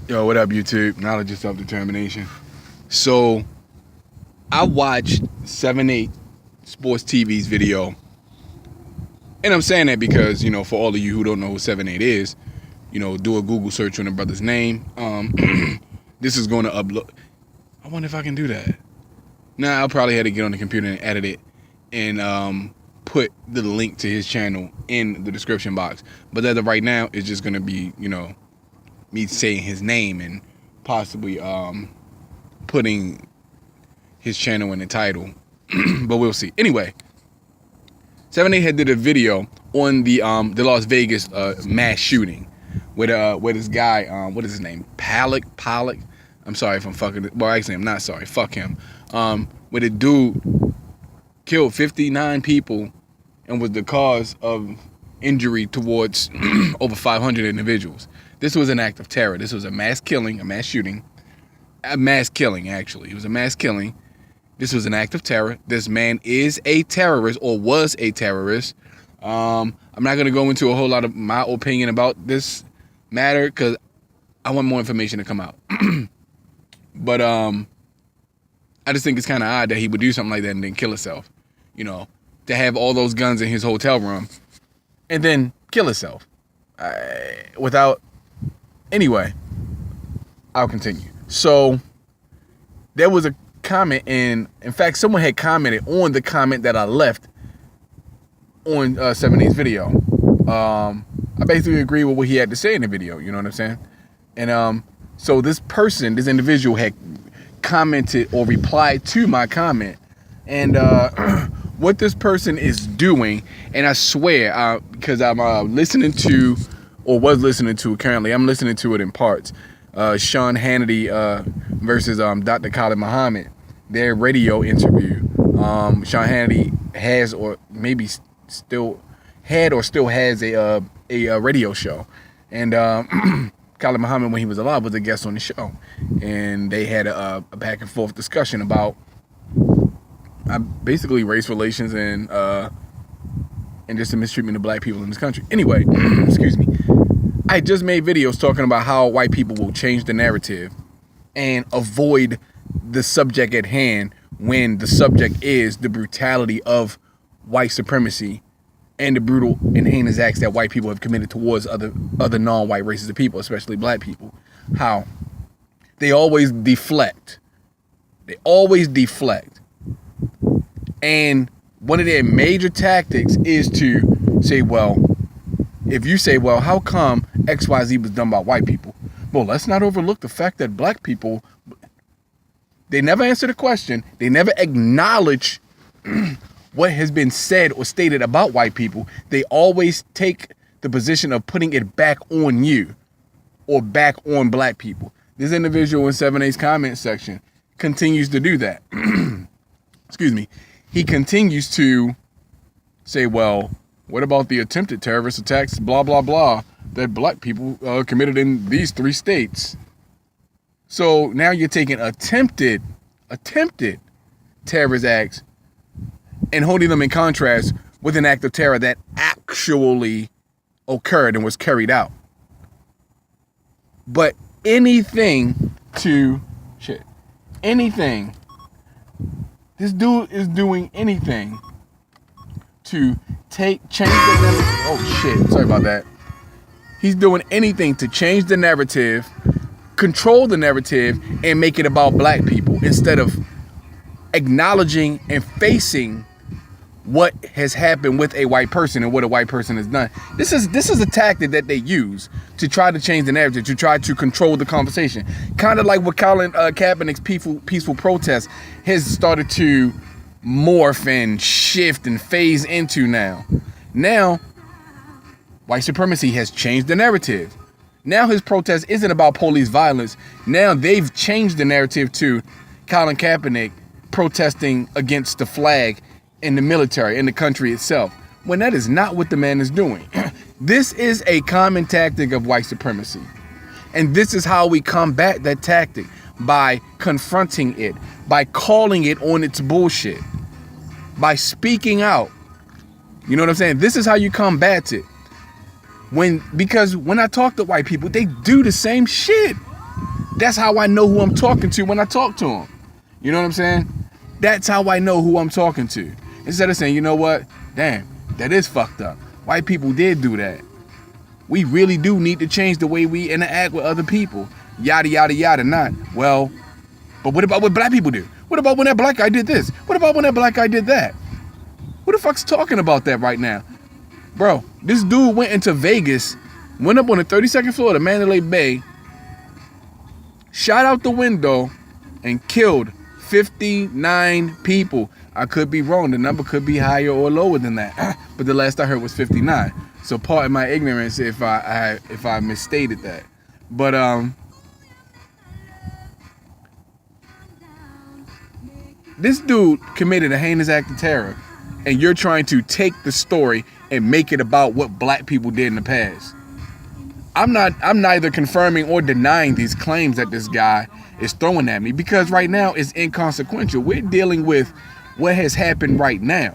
Yo, what up, YouTube? Knowledge of self-determination. So, I watched 7-8 Sports TV's video. And I'm saying that because, for all of you who don't know who 7-8 is, do a Google search on the brother's name. This is going to upload. I wonder if I can do that. Nah, I'll probably have to get on the computer and edit it and put the link to his channel in the description box. But as of right now, it's just going to be, me saying his name and possibly putting his channel in the title. But we'll see. Anyway, 7-8 had did a video on the Las Vegas mass shooting with this guy, what is his name? Pollock. I'm sorry if I'm fucking it. Well, actually I'm not sorry. Fuck him. Where the dude killed 59 people and was the cause of injury towards over 500 individuals. This was an act of terror. This was a mass killing, a mass shooting. A mass killing, actually. It was a mass killing. This was an act of terror. This man is a terrorist, or was a terrorist. I'm not going to go into a whole lot of my opinion about this matter because I want more information to come out. But I just think it's kind of odd that he would do something like that and then kill himself. To have all those guns in his hotel room and then kill himself without... Anyway, I'll continue. So there was a comment, and in fact, someone had commented on the comment that I left on 7-8's video. I basically agree with what he had to say in the video. You know what I'm saying? And so this individual had commented or replied to my comment, and what this person is doing, and I swear, because I'm listening to, or was listening to it currently, I'm listening to it in parts. Sean Hannity versus Dr. Khalid Muhammad, their radio interview. Sean Hannity has, or maybe still had, or still has a radio show, and Khalid Muhammad, when he was alive, was a guest on the show, and they had a back and forth discussion about basically race relations and just the mistreatment of black people in this country. Anyway, excuse me. I just made videos talking about how white people will change the narrative and avoid the subject at hand when the subject is the brutality of white supremacy and the brutal and heinous acts that white people have committed towards other non-white races of people, especially black people. How they always deflect. They always deflect. And one of their major tactics is to say, well, if you say, well, how come XYZ was done by white people? Well, let's not overlook the fact that black people, they never answer the question. They never acknowledge what has been said or stated about white people. They always take the position of putting it back on you or back on black people. This individual in 7-8's comment section continues to do that. Excuse me. He continues to say, well, what about the attempted terrorist attacks, blah, blah, blah, that black people committed in these 3 states? So now you're taking attempted terrorist acts and holding them in contrast with an act of terror that actually occurred and was carried out. But anything, this dude is doing anything to change the narrative. Oh shit, sorry about that. He's doing anything to change the narrative, control the narrative, and make it about black people instead of acknowledging and facing what has happened with a white person and what a white person has done. This is a tactic that they use to try to change the narrative, to try to control the conversation. Kind of like what Colin Kaepernick's peaceful protest has started to morph and shift and phase into now. Now, white supremacy has changed the narrative. Now his protest isn't about police violence. Now they've changed the narrative to Colin Kaepernick protesting against the flag in the military, in the country itself, when that is not what the man is doing. This is a common tactic of white supremacy. And this is how we combat that tactic, by confronting it, by calling it on its bullshit, by speaking out. You know what I'm saying? This is how you combat it. Because when I talk to white people, they do the same shit. That's how I know who I'm talking to when I talk to them. You know what I'm saying? That's how I know who I'm talking to. Instead of saying, you know what? Damn, that is fucked up. White people did do that. We really do need to change the way we interact with other people. Yada, yada, yada, not. Well, but what about what black people do? What about when that black guy did this? What about when that black guy did that? Who the fuck's talking about that right now? Bro, this dude went into Vegas, went up on the 32nd floor of the Mandalay Bay, shot out the window, and killed 59 people. I could be wrong. The number could be higher or lower than that. But the last I heard was 59. So pardon my ignorance if I misstated that. But this dude committed a heinous act of terror, and you're trying to take the story and make it about what black people did in the past. I'm neither confirming or denying these claims that this guy is throwing at me, because right now it's inconsequential. We're dealing with what has happened right now.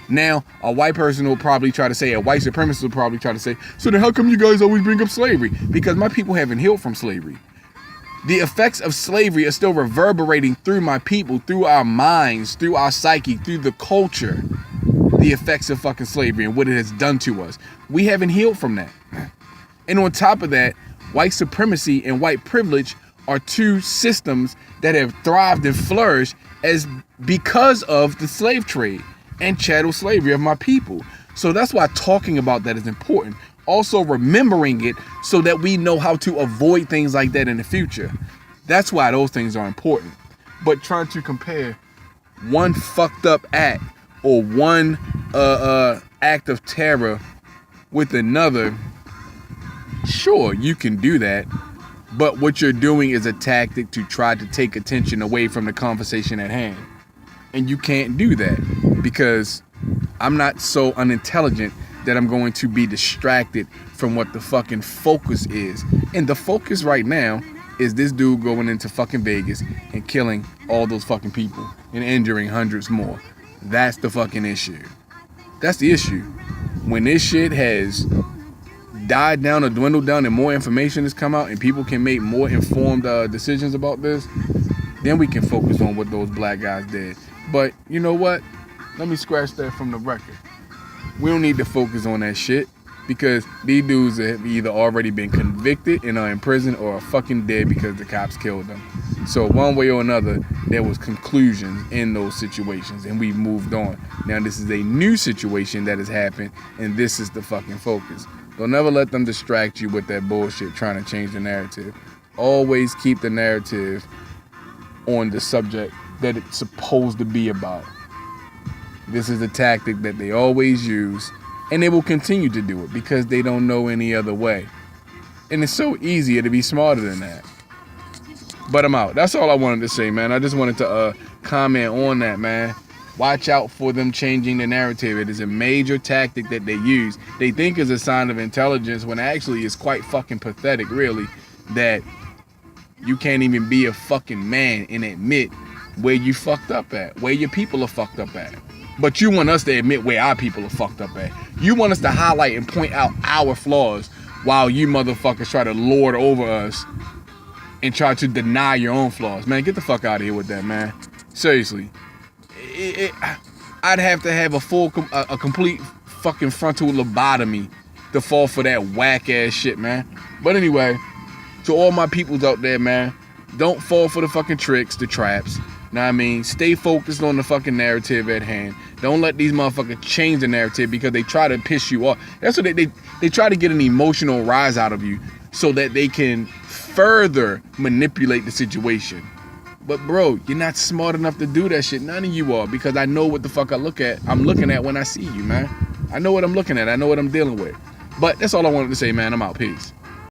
Now, a white person will probably try to say, a white supremacist will probably try to say, so then how come you guys always bring up slavery? Because my people haven't healed from slavery. The effects of slavery are still reverberating through my people, through our minds, through our psyche, through the culture. The effects of fucking slavery and what it has done to us. We haven't healed from that. And on top of that, white supremacy and white privilege are two systems that have thrived and flourished because of the slave trade and chattel slavery of my people. So that's why talking about that is important. Also remembering it so that we know how to avoid things like that in the future. That's why those things are important. But trying to compare one fucked up act or one act of terror with another, sure, you can do that. But what you're doing is a tactic to try to take attention away from the conversation at hand. And you can't do that, because I'm not so unintelligent that I'm going to be distracted from what the fucking focus is. And the focus right now is this dude going into fucking Vegas and killing all those fucking people and injuring hundreds more. That's the fucking issue. That's the issue. When this shit has died down or dwindled down and more information has come out and people can make more informed decisions about this, then we can focus on what those black guys did. But you know what? Let me scratch that from the record. We don't need to focus on that shit, because these dudes have either already been convicted and are in prison or are fucking dead because the cops killed them. So one way or another, there was conclusions in those situations and we moved on. Now this is a new situation that has happened, and this is the fucking focus. Don't ever let them distract you with that bullshit trying to change the narrative. Always keep the narrative on the subject that it's supposed to be about. This is a tactic that they always use, and they will continue to do it because they don't know any other way. And it's so easier to be smarter than that. But I'm out. That's all I wanted to say, man. I just wanted to comment on that, man. Watch out for them changing the narrative. It is a major tactic that they use. They think is a sign of intelligence, when actually it's quite fucking pathetic, really, that you can't even be a fucking man and admit where you fucked up at, where your people are fucked up at. But you want us to admit where our people are fucked up at. You want us to highlight and point out our flaws while you motherfuckers try to lord over us and try to deny your own flaws. Man, get the fuck out of here with that, man. Seriously. I'd have to have a complete fucking frontal lobotomy to fall for that whack ass shit, man. But anyway, to all my peoples out there, man, don't fall for the fucking tricks, the traps. Know what I mean? Stay focused on the fucking narrative at hand. Don't let these motherfuckers change the narrative because they try to piss you off. That's what they try to get an emotional rise out of you so that they can further manipulate the situation. But bro, you're not smart enough to do that shit. None of you are, because I know what the fuck I'm looking at when I see you, man. I know what I'm looking at. I know what I'm dealing with. But that's all I wanted to say, man. I'm out. Peace.